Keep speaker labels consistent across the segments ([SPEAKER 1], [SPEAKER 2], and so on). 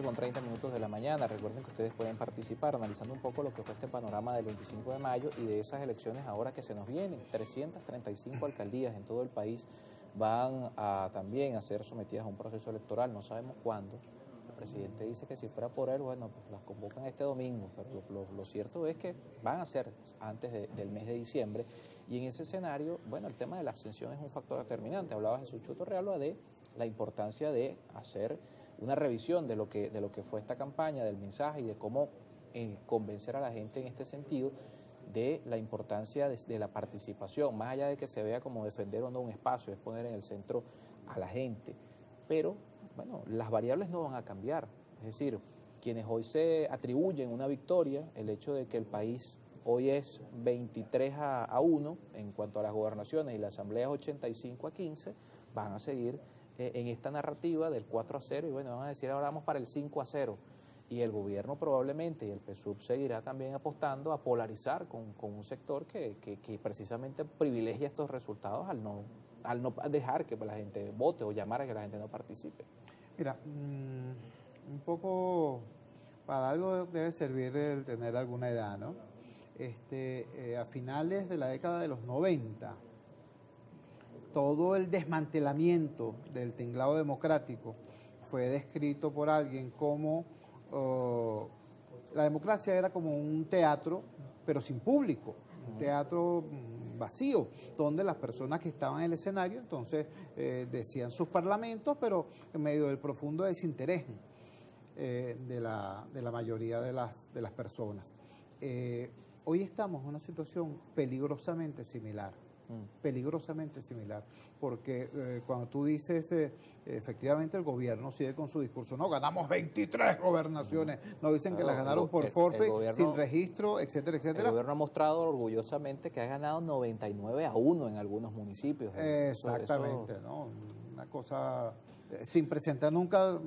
[SPEAKER 1] 7:30 de la mañana. Recuerden que ustedes pueden participar analizando un poco lo que fue este panorama del 25 de mayo y de esas elecciones ahora que se nos vienen. 335 alcaldías en todo el país van a también a ser sometidas a un proceso electoral, no sabemos cuándo. El presidente dice que si fuera por él, bueno, pues las convocan este domingo, pero lo cierto es que van a ser antes del mes de diciembre, y en ese escenario, bueno, el tema de la abstención es un factor determinante. Hablaba Jesús Choto Realba de la importancia de hacer una revisión de lo que fue esta campaña, del mensaje y de cómo convencer a la gente en este sentido de la importancia de la participación, más allá de que se vea como defender o no un espacio, es poner en el centro a la gente. Pero, bueno, las variables no van a cambiar. Es decir, quienes hoy se atribuyen una victoria, el hecho de que el país hoy es 23-1 en cuanto a las gobernaciones y la asamblea es 85-15, van a seguir en esta narrativa del 4-0 y bueno, van a decir ahora vamos para el 5-0. Y el gobierno probablemente y el PSUV seguirá también apostando a polarizar con un sector que precisamente privilegia estos resultados al no dejar que la gente vote o llamar a que la gente no participe.
[SPEAKER 2] Mira, un poco para algo debe servir el tener alguna edad, ¿no? A finales de la década de los 90, todo el desmantelamiento del tinglado democrático fue descrito por alguien como la democracia era como un teatro, pero sin público, un teatro vacío, donde las personas que estaban en el escenario entonces decían sus parlamentos, pero en medio del profundo desinterés de la mayoría de las personas. Hoy estamos en una situación peligrosamente similar. Peligrosamente similar, porque cuando tú dices, efectivamente el gobierno sigue con su discurso, no, ganamos 23 gobernaciones, no dicen que las ganaron por forfait, sin registro, etcétera, etcétera.
[SPEAKER 1] El gobierno ha mostrado orgullosamente que ha ganado 99-1 en algunos municipios.
[SPEAKER 2] Exactamente, eso... ¿no? Una cosa... sin presentar nunca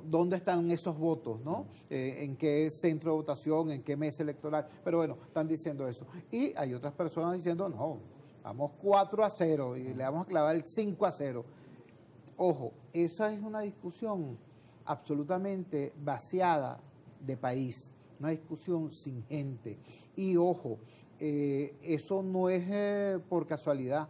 [SPEAKER 2] dónde están esos votos, ¿no? En qué centro de votación, en qué mesa electoral, pero bueno, están diciendo eso. Y hay otras personas diciendo, no, vamos 4-0 y le vamos a clavar el 5-0. Ojo, esa es una discusión absolutamente vaciada de país, una discusión sin gente. Y ojo, eso no es por casualidad.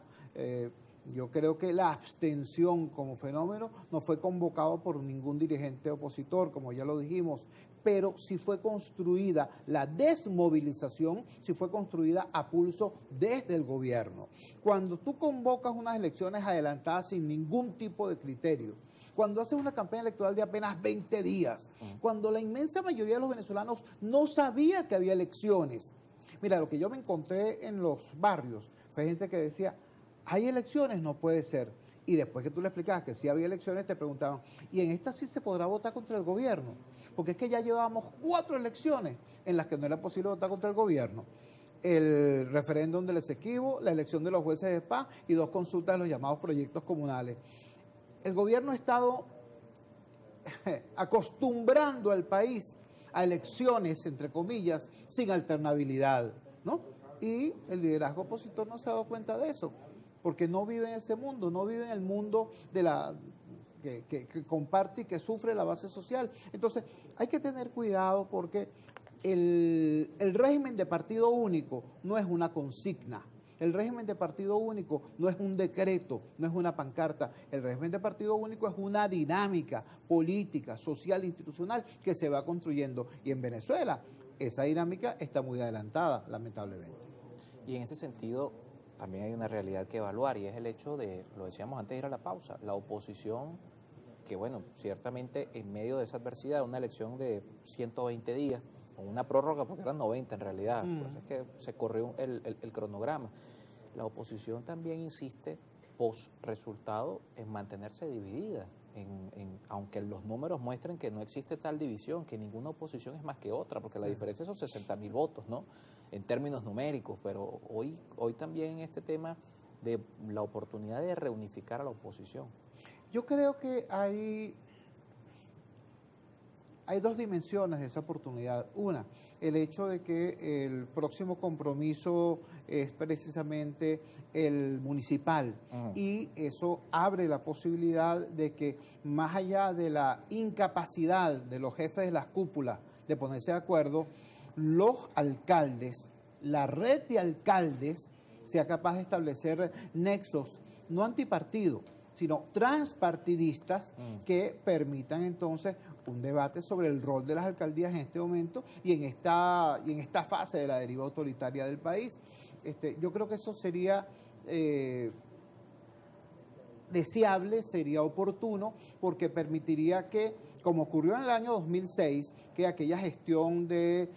[SPEAKER 2] Yo creo que la abstención como fenómeno no fue convocado por ningún dirigente opositor, como ya lo dijimos, pero sí fue construida la desmovilización, sí fue construida a pulso desde el gobierno. Cuando tú convocas unas elecciones adelantadas sin ningún tipo de criterio, cuando haces una campaña electoral de apenas 20 días, cuando la inmensa mayoría de los venezolanos no sabía que había elecciones. Mira, lo que yo me encontré en los barrios fue gente que decía, hay elecciones, no puede ser. Y después que tú le explicabas que sí había elecciones, te preguntaban, ¿y en esta sí se podrá votar contra el gobierno? Porque es que ya llevábamos 4 elecciones en las que no era posible votar contra el gobierno. El referéndum del Esequibo, la elección de los jueces de paz y 2 consultas de los llamados proyectos comunales. El gobierno ha estado acostumbrando al país a elecciones, entre comillas, sin alternabilidad, ¿no? Y el liderazgo opositor no se ha dado cuenta de eso, porque no vive en ese mundo, no vive en el mundo de la que comparte y que sufre la base social. Entonces, hay que tener cuidado porque el régimen de partido único no es una consigna. El régimen de partido único no es un decreto, no es una pancarta. El régimen de partido único es una dinámica política, social, institucional que se va construyendo. Y en Venezuela esa dinámica está muy adelantada, lamentablemente.
[SPEAKER 1] Y en este sentido también hay una realidad que evaluar y es el hecho de, lo decíamos antes de ir a la pausa, la oposición que bueno, ciertamente en medio de esa adversidad, una elección de 120 días, con una prórroga porque eran 90 en realidad, por eso es que se corrió el cronograma. La oposición también insiste, post resultado, en mantenerse dividida, aunque los números muestren que no existe tal división, que ninguna oposición es más que otra, porque la diferencia son 60.000 votos, ¿no? En términos numéricos, pero hoy también este tema de la oportunidad de reunificar a la oposición.
[SPEAKER 2] Yo creo que hay hay dos dimensiones de esa oportunidad. Una, el hecho de que el próximo compromiso es precisamente el municipal y eso abre la posibilidad de que más allá de la incapacidad de los jefes de las cúpulas de ponerse de acuerdo, los alcaldes, la red de alcaldes sea capaz de establecer nexos no antipartido, sino transpartidistas que permitan entonces un debate sobre el rol de las alcaldías en este momento y en esta fase de la deriva autoritaria del país. Yo creo que eso sería deseable, sería oportuno, porque permitiría que, como ocurrió en el año 2006, que aquella gestión de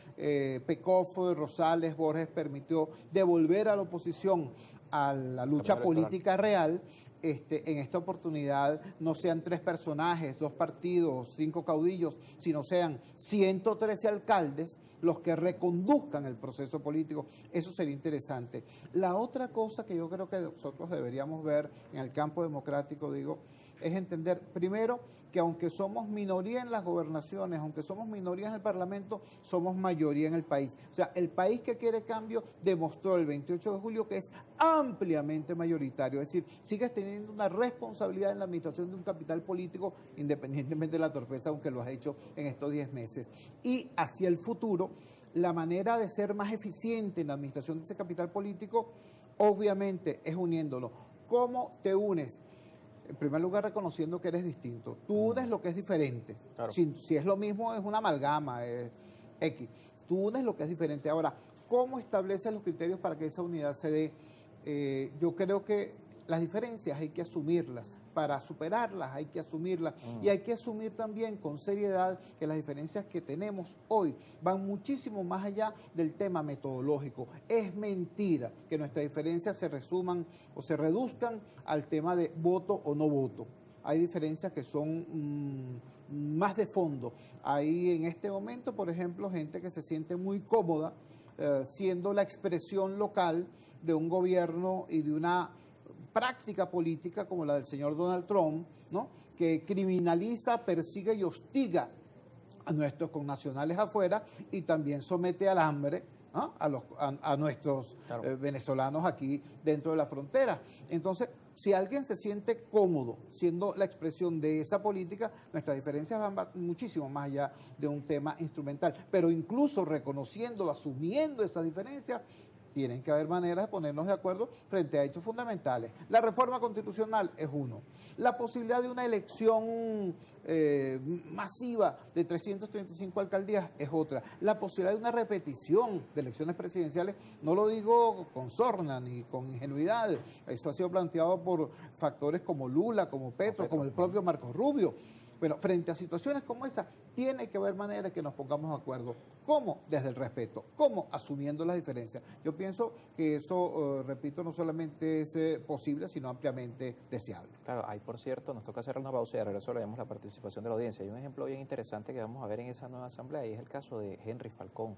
[SPEAKER 2] Pecoffo, de Rosales, Borges, permitió devolver a la oposición a la lucha política real. En esta oportunidad no sean 3 personajes, 2 partidos, 5 caudillos, sino sean 113 alcaldes los que reconduzcan el proceso político. Eso sería interesante. La otra cosa que yo creo que nosotros deberíamos ver en el campo democrático, es entender, primero, que aunque somos minoría en las gobernaciones, aunque somos minoría en el Parlamento, somos mayoría en el país. O sea, el país que quiere cambio demostró el 28 de julio que es ampliamente mayoritario. Es decir, sigues teniendo una responsabilidad en la administración de un capital político, independientemente de la torpeza, aunque lo has hecho en estos 10 meses. Y hacia el futuro, la manera de ser más eficiente en la administración de ese capital político, obviamente, es uniéndolo. ¿Cómo te unes? En primer lugar, reconociendo que eres distinto. Tú unes lo que es diferente.
[SPEAKER 1] Claro.
[SPEAKER 2] Si es lo mismo, es una amalgama, es X. Tú unes lo que es diferente. Ahora, ¿cómo estableces los criterios para que esa unidad se dé? Yo creo que las diferencias hay que asumirlas. Para superarlas hay que asumirlas. Y hay que asumir también con seriedad que las diferencias que tenemos hoy van muchísimo más allá del tema metodológico. Es mentira que nuestras diferencias se resuman o se reduzcan al tema de voto o no voto. Hay diferencias que son más de fondo. Hay en este momento, por ejemplo, gente que se siente muy cómoda siendo la expresión local de un gobierno y de una práctica política como la del señor Donald Trump, ¿no?, que criminaliza, persigue y hostiga a nuestros connacionales afuera y también somete al hambre, ¿no?, a nuestros venezolanos aquí dentro de la frontera. Entonces, si alguien se siente cómodo siendo la expresión de esa política, nuestras diferencias van muchísimo más allá de un tema instrumental. Pero incluso reconociendo, asumiendo esas diferencias, tienen que haber maneras de ponernos de acuerdo frente a hechos fundamentales. La reforma constitucional es uno. La posibilidad de una elección masiva de 335 alcaldías es otra. La posibilidad de una repetición de elecciones presidenciales, no lo digo con sorna ni con ingenuidad, eso ha sido planteado por factores como Lula, como Petro, como el propio Marco Rubio. Bueno, frente a situaciones como esa, tiene que haber maneras que nos pongamos de acuerdo. ¿Cómo? Desde el respeto. ¿Cómo? Asumiendo las diferencias. Yo pienso que eso, repito, no solamente es posible, sino ampliamente deseable.
[SPEAKER 1] Claro, ahí por cierto, nos toca hacer una pausa y de regreso le damos la participación de la audiencia. Hay un ejemplo bien interesante que vamos a ver en esa nueva asamblea y es el caso de Henry Falcón,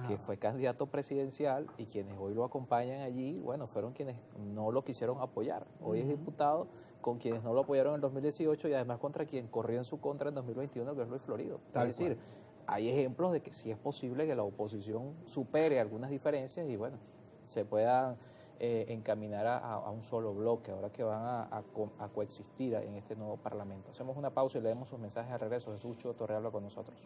[SPEAKER 1] que fue candidato presidencial y quienes hoy lo acompañan allí, bueno, fueron quienes no lo quisieron apoyar. Hoy es diputado con quienes no lo apoyaron en el 2018 y además contra quien corrió en su contra en 2021, que es Luis Florido. Es decir, hay ejemplos de que sí es posible que la oposición supere algunas diferencias y bueno, se puedan encaminar a un solo bloque, ahora que van a coexistir en este nuevo Parlamento. Hacemos una pausa y leemos sus mensajes al regreso. Jesús Torre habla con nosotros.